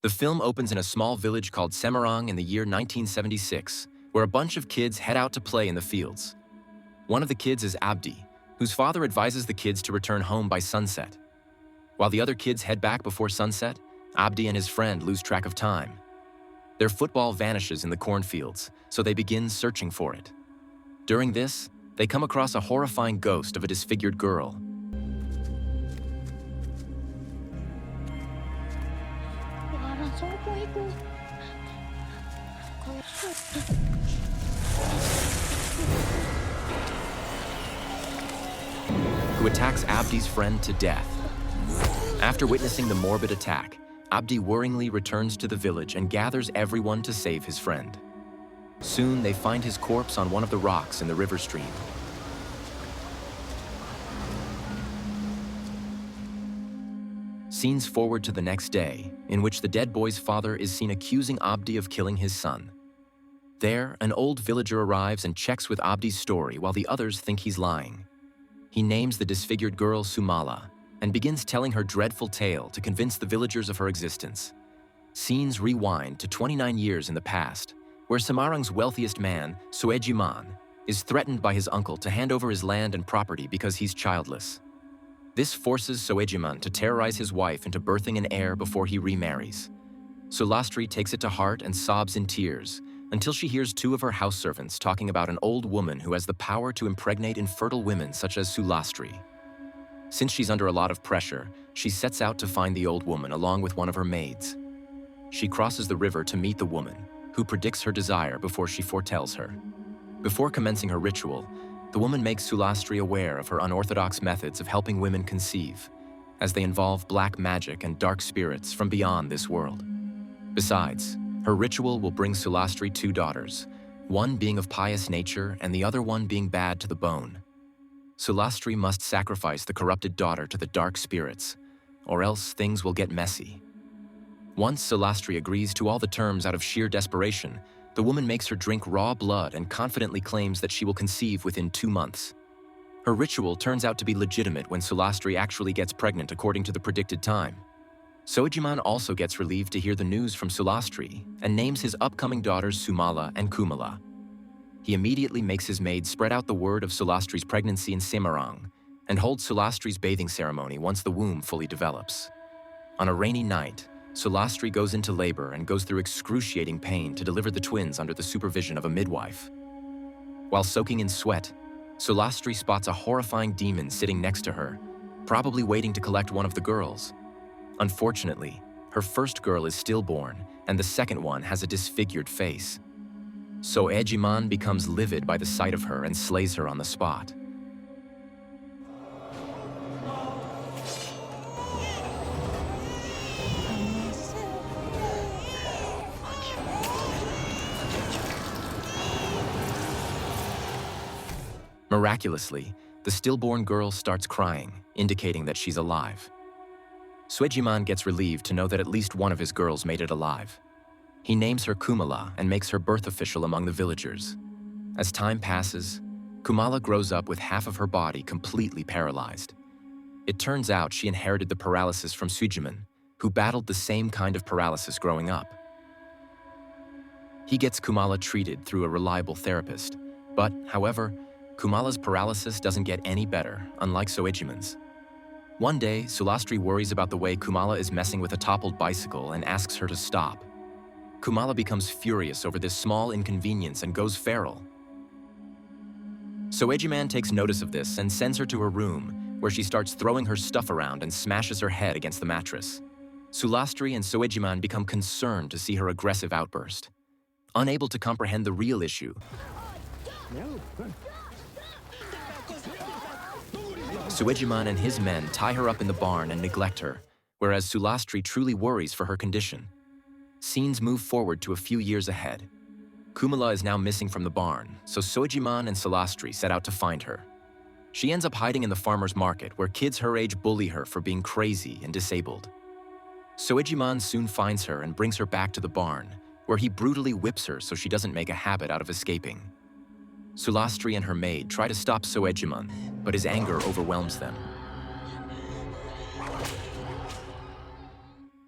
The film opens in a small village called Semarang in the year 1976, where a bunch of kids head out to play in the fields. One of the kids is Abdi, whose father advises the kids to return home by sunset. While the other kids head back before sunset, Abdi and his friend lose track of time. Their football vanishes in the cornfields, so they begin searching for it. During this, they come across a horrifying ghost of a disfigured girl. Who attacks Abdi's friend to death. After witnessing the morbid attack, Abdi worryingly returns to the village and gathers everyone to save his friend. Soon they find his corpse on one of the rocks in the river stream. Scenes forward to the next day, in which the dead boy's father is seen accusing Abdi of killing his son. There, an old villager arrives and checks with Abdi's story while the others think he's lying. He names the disfigured girl Sumala and begins telling her dreadful tale to convince the villagers of her existence. Scenes rewind to 29 years in the past, where Semarang's wealthiest man, Soejiman, is threatened by his uncle to hand over his land and property because he's childless. This forces Soejiman to terrorize his wife into birthing an heir before he remarries. Sulastri takes it to heart and sobs in tears until she hears two of her house servants talking about an old woman who has the power to impregnate infertile women such as Sulastri. Since she's under a lot of pressure, she sets out to find the old woman along with one of her maids. She crosses the river to meet the woman, who predicts her desire before she foretells her. Before commencing her ritual, the woman makes Sulastri aware of her unorthodox methods of helping women conceive, as they involve black magic and dark spirits from beyond this world. Besides, her ritual will bring Sulastri two daughters, one being of pious nature and the other one being bad to the bone. Sulastri must sacrifice the corrupted daughter to the dark spirits, or else things will get messy. Once Sulastri agrees to all the terms out of sheer desperation, the woman makes her drink raw blood and confidently claims that she will conceive within 2 months. Her ritual turns out to be legitimate when Sulastri actually gets pregnant according to the predicted time. Soejiman also gets relieved to hear the news from Sulastri and names his upcoming daughters Sumala and Kumala. He immediately makes his maid spread out the word of Sulastri's pregnancy in Semarang and holds Sulastri's bathing ceremony once the womb fully develops. On a rainy night, Sulastri goes into labor and goes through excruciating pain to deliver the twins under the supervision of a midwife. While soaking in sweat, Sulastri spots a horrifying demon sitting next to her, probably waiting to collect one of the girls. Unfortunately, her first girl is stillborn, and the second one has a disfigured face. Soejiman becomes livid by the sight of her and slays her on the spot. Miraculously, the stillborn girl starts crying, indicating that she's alive. Soejiman gets relieved to know that at least one of his girls made it alive. He names her Kumala and makes her birth official among the villagers. As time passes, Kumala grows up with half of her body completely paralyzed. It turns out she inherited the paralysis from Soejiman, who battled the same kind of paralysis growing up. He gets Kumala treated through a reliable therapist, but, however, Kumala's paralysis doesn't get any better, unlike Soejiman's. One day, Sulastri worries about the way Kumala is messing with a toppled bicycle and asks her to stop. Kumala becomes furious over this small inconvenience and goes feral. Soejiman takes notice of this and sends her to her room, where she starts throwing her stuff around and smashes her head against the mattress. Sulastri and Soejiman become concerned to see her aggressive outburst. Unable to comprehend the real issue, Soejiman and his men tie her up in the barn and neglect her, whereas Sulastri truly worries for her condition. Scenes move forward to a few years ahead. Kumala is now missing from the barn, so Soejiman and Sulastri set out to find her. She ends up hiding in the farmer's market, where kids her age bully her for being crazy and disabled. Soejiman soon finds her and brings her back to the barn, where he brutally whips her so she doesn't make a habit out of escaping. Sulastri and her maid try to stop Soejiman, but his anger overwhelms them.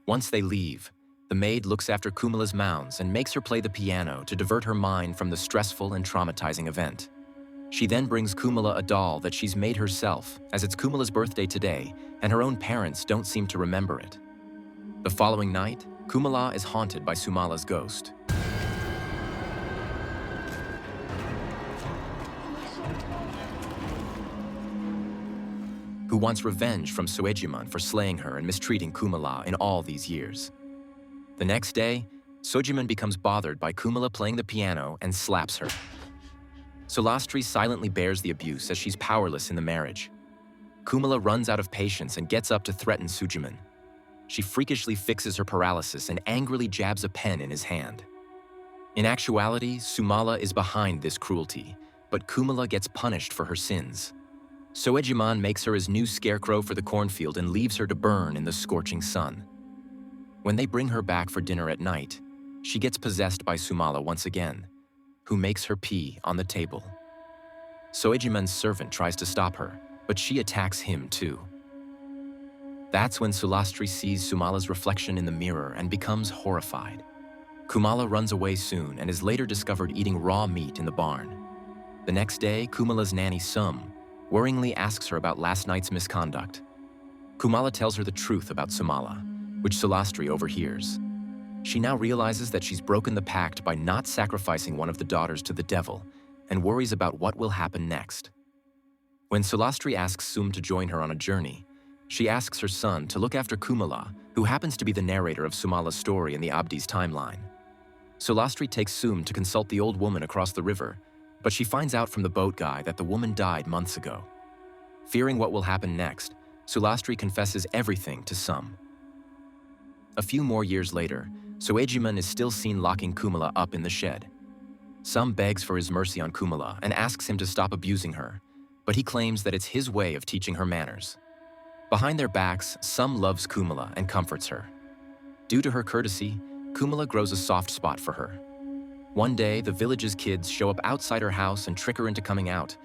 Once they leave, The maid looks after Kumala's mounds and makes her play the piano to divert her mind from the stressful and traumatizing event. She then brings Kumala a doll that she's made herself, as it's Kumala's birthday today, and her own parents don't seem to remember it. The following night, Kumala is haunted by Sumala's ghost. Who wants revenge from Soejiman for slaying her and mistreating Kumala in all these years. The next day, Soejiman becomes bothered by Kumala playing the piano and slaps her. Sulastri silently bears the abuse as she's powerless in the marriage. Kumala runs out of patience and gets up to threaten Sujiman. She freakishly fixes her paralysis and angrily jabs a pen in his hand. In actuality, Sumala is behind this cruelty, but Kumala gets punished for her sins. Soejiman makes her his new scarecrow for the cornfield and leaves her to burn in the scorching sun. When they bring her back for dinner at night, she gets possessed by Sumala once again, who makes her pee on the table. Soejiman's servant tries to stop her, but she attacks him too. That's when Sulastri sees Sumala's reflection in the mirror and becomes horrified. Kumala runs away soon and is later discovered eating raw meat in the barn. The next day, Kumala's nanny Sum worryingly asks her about last night's misconduct. Kumala tells her the truth about Sumala, which Sulastri overhears. She now realizes that she's broken the pact by not sacrificing one of the daughters to the devil and worries about what will happen next. When Sulastri asks Sum to join her on a journey, she asks her son to look after Kumala, who happens to be the narrator of Sumala's story in the Abdi's timeline. Sulastri takes Sum to consult the old woman across the river, but she finds out from the boat guy that the woman died months ago. Fearing what will happen next, Sulastri confesses everything to Sum. A few more years later, Soejiman is still seen locking Kumala up in the shed. Sum begs for his mercy on Kumala and asks him to stop abusing her, but he claims that it's his way of teaching her manners. Behind their backs, Sum loves Kumala and comforts her. Due to her courtesy, Kumala grows a soft spot for her. One day, the village's kids show up outside her house and trick her into coming out,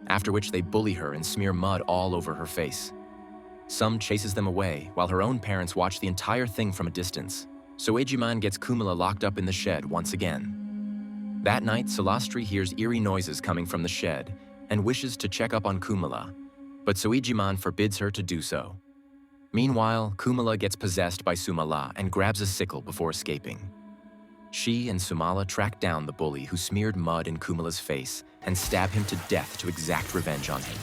after which they bully her and smear mud all over her face. Sum chases them away, while her own parents watch the entire thing from a distance. Soejiman gets Kumala locked up in the shed once again. That night, Sulastri hears eerie noises coming from the shed and wishes to check up on Kumala, but Soejiman forbids her to do so. Meanwhile, Kumala gets possessed by Sumala and grabs a sickle before escaping. She and Sumala track down the bully who smeared mud in Kumala's face and stab him to death to exact revenge on him.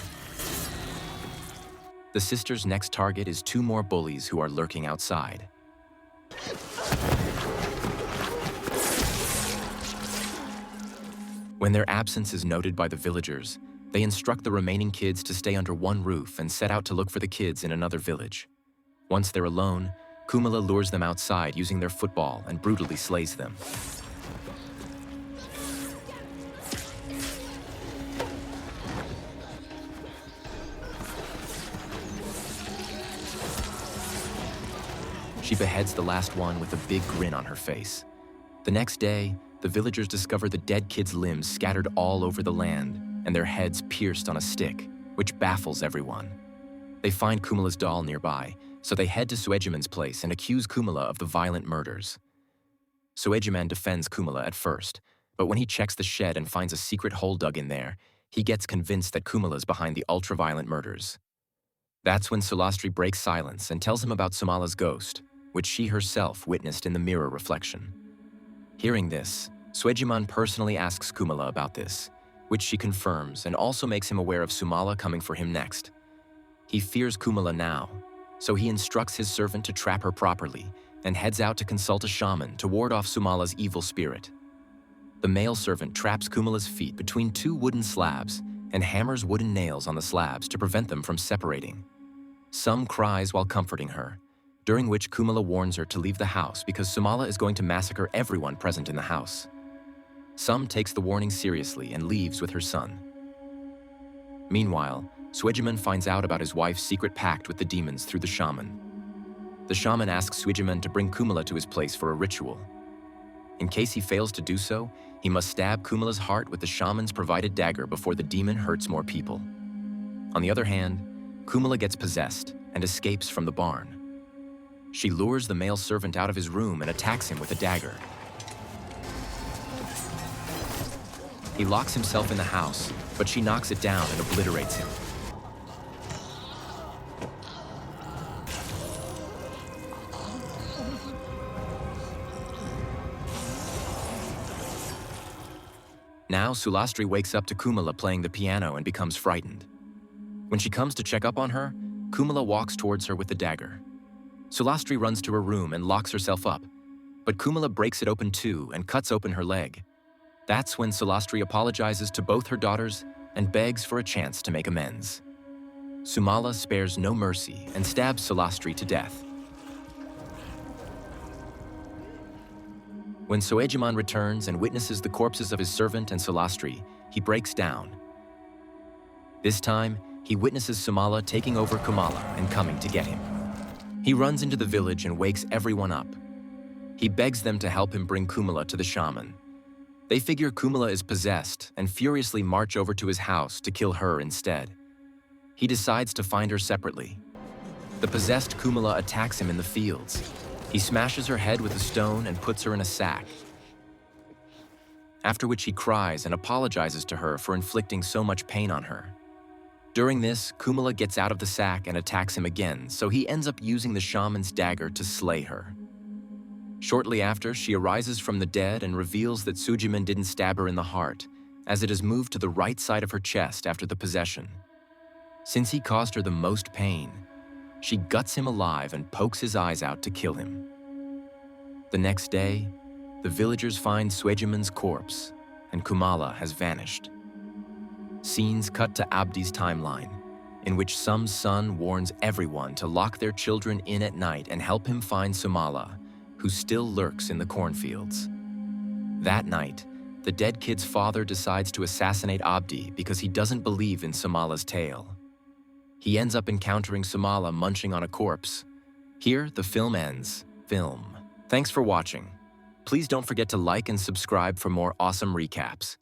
The sisters' next target is two more bullies who are lurking outside. When their absence is noted by the villagers, they instruct the remaining kids to stay under one roof and set out to look for the kids in another village. Once they're alone, Kumala lures them outside using their football and brutally slays them. She beheads the last one with a big grin on her face. The next day, the villagers discover the dead kids' limbs scattered all over the land and their heads pierced on a stick, which baffles everyone. They find Kumala's doll nearby, so they head to Soejiman's place and accuse Kumala of the violent murders. Soejiman defends Kumala at first, but when he checks the shed and finds a secret hole dug in there, he gets convinced that Kumala's behind the ultra-violent murders. That's when Sulastri breaks silence and tells him about Sumala's ghost, which she herself witnessed in the mirror reflection. Hearing this, Soejiman personally asks Kumala about this, which she confirms and also makes him aware of Sumala coming for him next. He fears Kumala now, so he instructs his servant to trap her properly and heads out to consult a shaman to ward off Sumala's evil spirit. The male servant traps Kumala's feet between two wooden slabs and hammers wooden nails on the slabs to prevent them from separating. Sum cries while comforting her, during which Kumala warns her to leave the house because Sumala is going to massacre everyone present in the house. Sum takes the warning seriously and leaves with her son. Meanwhile, Soejiman finds out about his wife's secret pact with the demons through the shaman. The shaman asks Soejiman to bring Kumala to his place for a ritual. In case he fails to do so, he must stab Kumala's heart with the shaman's provided dagger before the demon hurts more people. On the other hand, Kumala gets possessed and escapes from the barn. She lures the male servant out of his room and attacks him with a dagger. He locks himself in the house, but she knocks it down and obliterates him. Now, Sulastri wakes up to Kumala playing the piano and becomes frightened. When she comes to check up on her, Kumala walks towards her with the dagger. Sulastri runs to her room and locks herself up, but Kumala breaks it open too and cuts open her leg. That's when Sulastri apologizes to both her daughters and begs for a chance to make amends. Sumala spares no mercy and stabs Sulastri to death. When Soejiman returns and witnesses the corpses of his servant and Sulastri, he breaks down. This time, he witnesses Sumala taking over Kumala and coming to get him. He runs into the village and wakes everyone up. He begs them to help him bring Kumala to the shaman. They figure Kumala is possessed and furiously march over to his house to kill her instead. He decides to find her separately. The possessed Kumala attacks him in the fields. He smashes her head with a stone and puts her in a sack, after which he cries and apologizes to her for inflicting so much pain on her. During this, Kumala gets out of the sack and attacks him again, so he ends up using the shaman's dagger to slay her. Shortly after, she arises from the dead and reveals that Sujiman didn't stab her in the heart, as it has moved to the right side of her chest after the possession. Since he caused her the most pain, she guts him alive and pokes his eyes out to kill him. The next day, the villagers find Suejiman's corpse, and Kumala has vanished. Scenes cut to Abdi's timeline, in which some son warns everyone to lock their children in at night and help him find Sumala, who still lurks in the cornfields. That night, the dead kid's father decides to assassinate Abdi because he doesn't believe in Sumala's tale. He ends up encountering Sumala munching on a corpse. Here, the film ends. Film. Thanks for watching. Please don't forget to like and subscribe for more awesome recaps.